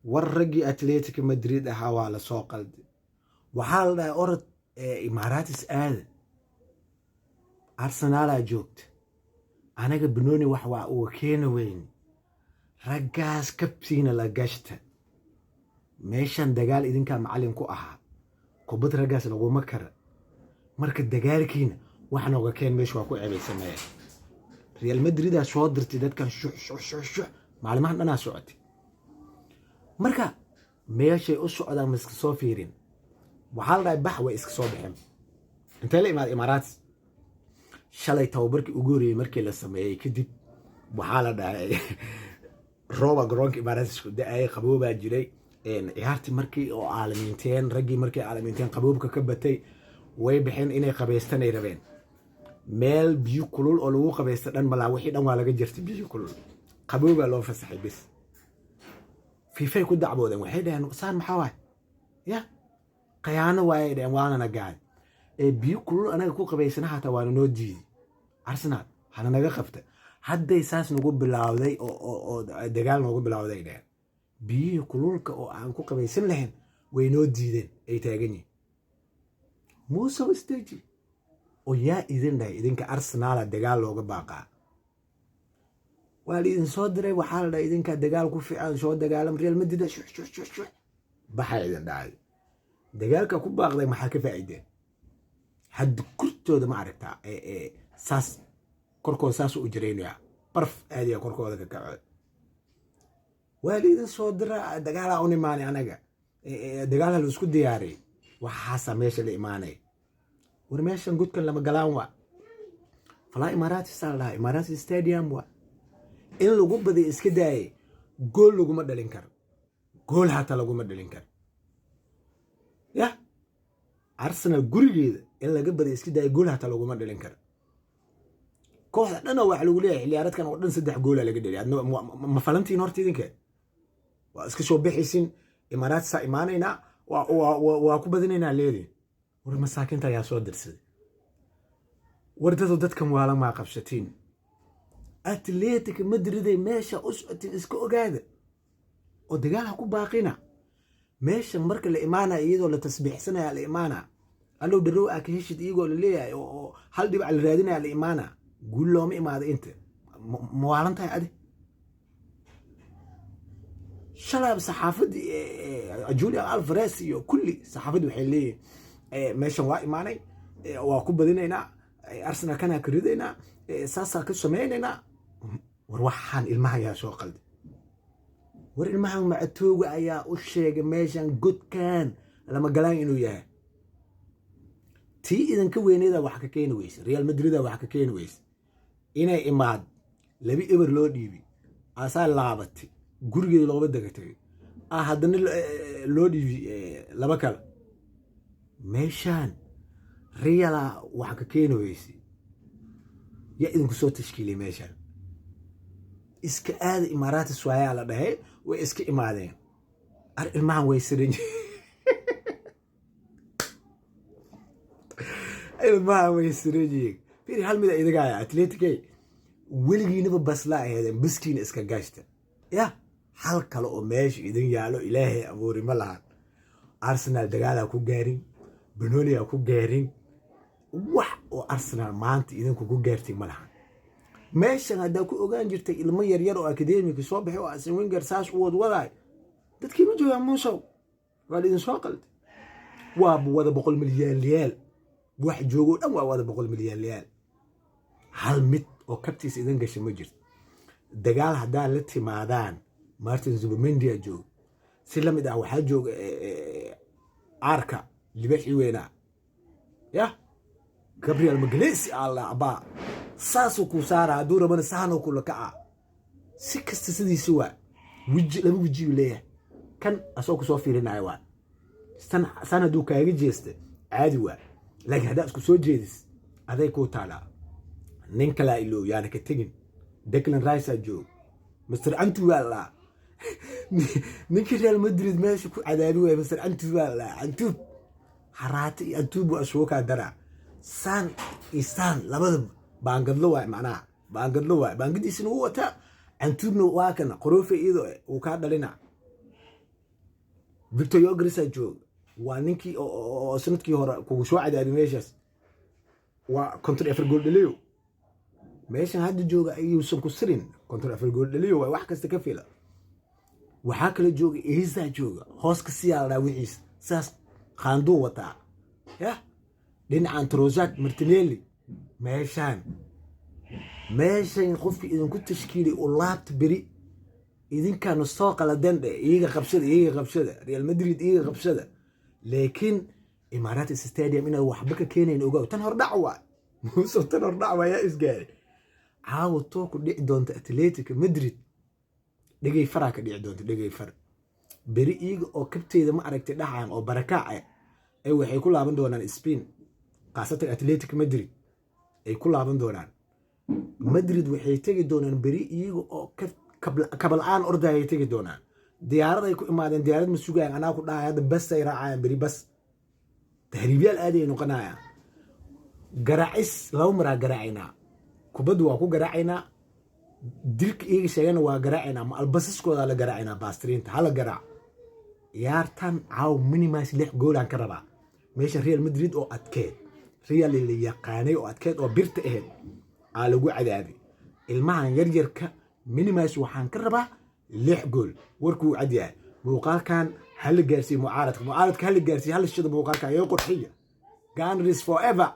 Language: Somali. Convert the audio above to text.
warragii Athletic Madrid ahaa waa la soo qalday waxaa la dhahay orod Emirates aad Arsenal joogta anaga Benoni wax waa uu keena weyn raggaas kabtiina la gashta meeshan dagaal idinka macallin ku ahaa kubad raggaas laguma kara marka dagaalkiina wax nooga keen meesha waa ku ceebeysanaya Real Madrid aa soo dirtay dadkan shuux maalimahan dhanaa socotay marka meeshay u socdaan ma iska soo fiirin waxaa la dhahay bax way iska soo baxeen intee la imaad Emirates shalay tababarkii ugu horeeyay markii la sameeyay kadib waxaa la dhahay rooba garoonka Emirates isku da'ay qaboobaa jiray ciyaartii markii oo caalamiinteen raggii markii caalamiinteen qaboobka ka batay way bixin inay qabeystaan ay rabeen meel biyo kulul oo lagu qabaysta dhan malaa wixii dhan waa laga jirtay biyo kulul qabooba loo fasaxay bis FIFA ku dacboodan waxay dhahan saan maxaa waay ya qayaano waay dhahan waana nagaan biyo kulul anaga ku qabaysana hata waana noo diiday Arsenal hana naga qabta hadday saas nagu bilaawday oo dagaal nagu bilaawday dhahan biyo kululka oo aan ku qabaysan lahayn way noo diideen ay taagan yihiin Musa Stage oo yaa idin dhahay idinka Arsenal dagaal looga baaqaa waa idin soo diray waxaa la dhahay idinka dagaal ku fiican soo dagaalam Real Madrid shuux baxay idin dhahay dagaalka ku baaqday maxaa ka faa'iideen had kurtooda ma aragtaa saas korkooda saas u jireynaya barf aadiya korkooda ka kacay waa idin soo diray dagaal aan imaanay anaga dagaal la isku diyaariyay waxaasa meesha la imaanay war meeshan gudkan lama galaan waa fala Emirates salaha Emirates Stadium waa in lagu baday iska daayay gool laguma dhalin karo gool hata laguma dhalin karo ya Arsenal gurigeeda in laga baday iska daayay gool hata laguma dhalin karo kooxda dhan waxa lagu leeyahay ciyaaradkan oo dhan 3 gool laga dhaliyay ma falantiin horta idinka waa iska soo bixiysin Emirates imaanayna waa ku badinaynaa leedin war masaakinta ayaa soo dirsaday wardadu dadkan waa la ma qabsatiin Athletic Madrid ay meesha u socotay iska ogaada oo dagaal ku baaqina meesha marka la imaanay iyadoo la tasbiixsanaya la imaana allow dharow ka heshid iyagoo la leeyahay oo hal dhibac la raadinaya la imaana guul looma imaado inta mawaalantahay adi شلاب صحافة جوليا ألفاريز iyo kulli صحافة waxay leeyihiin meeshan waa imaanay waa ku badinayna Arsenal kana kiridayna saasa ka sameeynayna war waxaan ilmaha yaa soo qalday war ilmaha mactooga ayaa u sheegay meeshan godkan lama galaan inuu yahay tii idan ka weynayda wax ka keenay weys Real Madrid wax ka keenay weys inay imaad labi eber loo dhiibi asaa laabatay gurigeeda looga dagatay haddana loo dhiibi laba kale meeshan Real wax ka keenay weys ya idinku soo tashkiilay meeshan iska aad Emirates waaya la dhahay way iska imaadeen ilmahan way sirin ilmahan way sirin fiir hal mid idaga Athletic weligiinaba bas la ahaydeen biskiina iska gaashta ya hal kale oo meesha idin yaalo Ilaahay abuuri ma lahan Arsenal dagaal ku gaarin Benoni ku gaarin wax oo Arsenal maanta idinku ku gaartay ma lahan meeshan hada ku ogaan jirtay ilmo yar yar oo academic soo baxay oo Arsene Wenger saas u wadaay dadkii ma joogaan Musa waa idin soo qalday waa wada 100 milyan riyaal wax joogo dhan waa wada 100 milyan riyaal hal mid oo kabtiis idin gashay ma jirto dagaal hadaa la timaadaan Martin Zubimendi joog si lamid ah waxa joog arka libaxi weena ya Gabriel Magalhaes alla aba saasu ku saara duura man saano ku la kaca si kasta sidiisu waa laba wiji leeyahay kan asoo ku soo fiirinay waa sanadu kaaga jeestay caadi waa laakiin hadaa isku soo jeedis aday ku taala nin kala ilo yaana ka tagin Declan Rice joog Mr. Antu wala ninki Real Madrid meesha ku cadaabi way Mr. Antu wala Antu harati Antu bu asoo ka dara san isaan labada baangadlo waa macnaa baangadlo waa baangadiisina uu wata Antubno waa kana qoroofe iyadoo uu ka dhalina Victor Gyökeres jooga waa ninkii oo sanadkii hore kugu soo cadaabay meeshaas waa konton afar gool dhaliyo meeshan hadda jooga ayuusan ku sirin konton afar gool dhaliyo waa wax kasta ka fila waxaa kale jooga Eza jooga hoos ka siyaada wixiis saas qaanduu wataa ya dhinacan Trossard Martinelli meeshan qofkii idinku tashkiilay oo laabta beri idinkaanu soo qaladeen iyaga qabsada Real Madrid iyaga qabsada laakiin Imaaraat Stadium inaad waxba ka keenayn ogow tan hor dhacwa muusoo tan hor dhacwa yaa isgaari caawato ku dhici doonta Atletico Madrid dhagay fara ka dhici doonta dhagay far beri iyaga oo kabteeda ma aragtay dhaxaan oo baraka ay waxay ku laaban doonaan Spain qaasatan Atletico Madrid ay ku laaban doonaan Madrid waxay tagi doonaan beri iyaga oo kabal aan ordayay tagi doonaan diyaarad ay ku imaadeen diyaarad ma sugayaan anaa ku dhahay hadda bas ay raacayaan beri bas tahriibyal aad ay noqonayaan garaacis laba maraa garaacayna kubaddu waa ku garaacaynaa dilka iyaga sheegana waa garaacaynaa ma albasaskooda la garaacaynaa baastriinta hala garaac ciyaartan caaw minimas 6 goolaan ka rabaa meesha Real Madrid oo adkeed Real la yaqaanay oo adkeed oo birta ahayd aa lagu cadaabay ilmahan yaryarka minimas waxaan ka rabaa 6 gool warkuu cad yahay muuqaalkan hal gaarsiin mucaaradka hal gaarsiin hal shida muuqaalkan iyo qurxiya Gunners forever